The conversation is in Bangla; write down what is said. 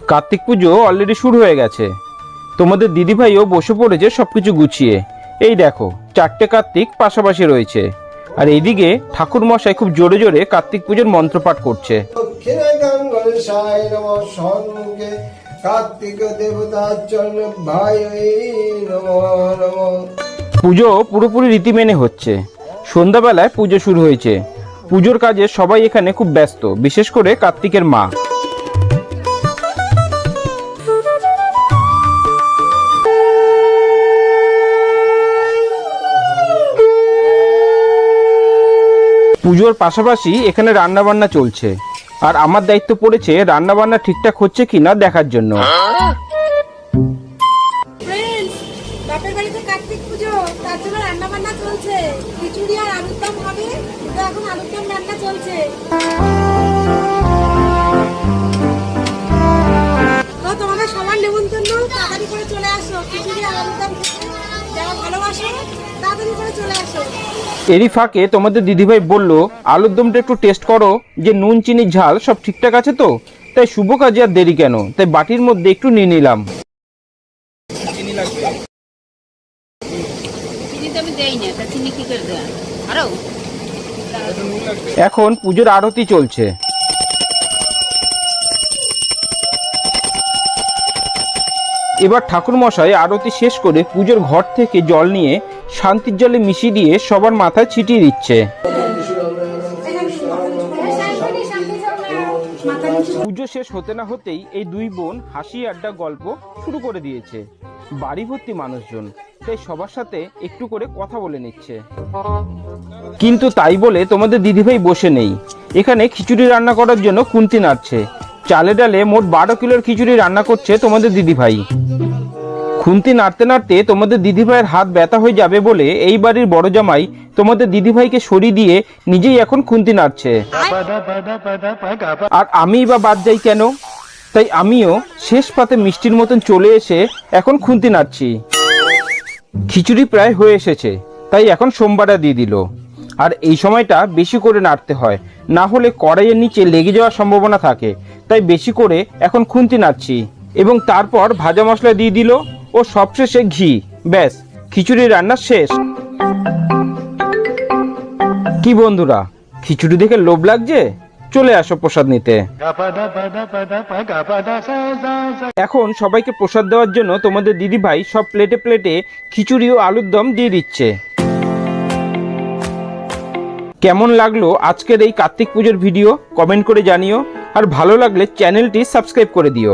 কার্তিক পুজো অলরেডি শুরু হয়ে গেছে। তোমাদের দিদিভাইও বসে পড়েছে সবকিছু গুছিয়ে। এই দেখো, 4টে কার্তিক পাশাপাশি রয়েছে, আর এইদিকে ঠাকুর মশাই খুব জোরে জোরে কার্তিক পুজোর মন্ত্রপাঠ করছে। পুজো পুরোপুরি রীতি মেনে হচ্ছে। সন্ধ্যাবেলায় পুজো শুরু হয়েছে। পুজোর কাজে সবাই এখানে খুব ব্যস্ত, বিশেষ করে কার্তিকের মা। পুজোর পাশাপাশি এখানে রান্না বান্না চলছে, আর আমার দায়িত্ব পড়েছে রান্না বান্না ঠিকঠাক হচ্ছে কিনা দেখার জন্য। বাপের বাড়িতে কার্তিক পুজো, তার জন্য রান্না বান্না চলছে। খিচুড়ি আর আলুর দম হবে, তো এখন আলুর দম রান্না চলছে। তো তোমাদের সবার নেমন্তন্ন, তাড়াতাড়ি করে চলে আসো। খিচুড়ি আর আলুর দম যারা ভালোবাসো তাড়াতাড়ি করে চলে আসো। এরই ফাঁকে তোমাদের দিদিভাই বলল, আলুর দমটা একটু টেস্ট করো যে নুন চিনি ঝাল সব ঠিকঠাক আছে তো। তাই শুভ কাজে আর দেরি কেন, তাই বাটির মধ্যে একটু নিয়ে নিলাম। চিনি লাগবে? এখন পুজোর আরতি চলছে। এবার ঠাকুর মশাই আরতি শেষ করে পুজোর ঘর থেকে জল নিয়ে শান্তির জলে মিশিয়ে দিয়ে সবার মাথায় ছিটিয়ে দিচ্ছে। পুজো শেষ হতে না হতেই এই দুই বোন হাসি আড্ডা গল্প শুরু করে দিয়েছে। বাড়ি ভর্তি মানুষজন, তাই সবার সাথে একটু করে কথা বলে নিচ্ছে। কিন্তু তাই বলে তোমাদের দিদিভাই বসে নেই। এখানে খিচুড়ি রান্না করার জন্য খুন্তি নাড়ছে। চালে ডালে মোট 12 কিলোর খিচুড়ি রান্না করছে তোমাদের দিদিভাই। খুন্তি নাড়তে নাড়তে তোমাদের দিদিভাইয়ের হাত ব্যথা হয়ে যাবে বলে এই বাড়ির বড় জামাই তোমাদের দিদিভাইকে সরিয়ে দিয়ে নিজেই এখন খুন্তি নাড়ছে। আর আমিই বা বাদ যাই কেন? তাই আমিও শেষ পাতে মিষ্টির মতন চলে এসে এখন খুন্তি নাড়ছি। খিচুড়ি প্রায় হয়ে এসেছে, তাই এখন সোমবারটা দিয়ে দিল। আর এই সময়টা বেশি করে নাড়তে হয়, না হলে কড়াইয়ের নিচে লেগে যাওয়ার সম্ভাবনা থাকে। তাই বেশি করে এখন খুন্তি নাড়ছি। এবং তারপর ভাজা মশলা দিয়ে দিল ও সবশেষে ঘি। ব্যাস, খিচুড়ি রান্না শেষ। কি বন্ধুরা, খিচুড়ি দেখে লোভ লাগছে? চলে আসো প্রসাদ নিতে। এখন সবাইকে প্রসাদ দেওয়ার জন্য তোমাদের দিদিভাই সব প্লেটে প্লেটে খিচুড়ি ও আলুর দম দিয়ে দিচ্ছে। কেমন লাগলো আজকের এই কার্তিক পুজোর ভিডিও কমেন্ট করে জানিও, আর ভালো লাগলে চ্যানেলটি সাবস্ক্রাইব করে দিও।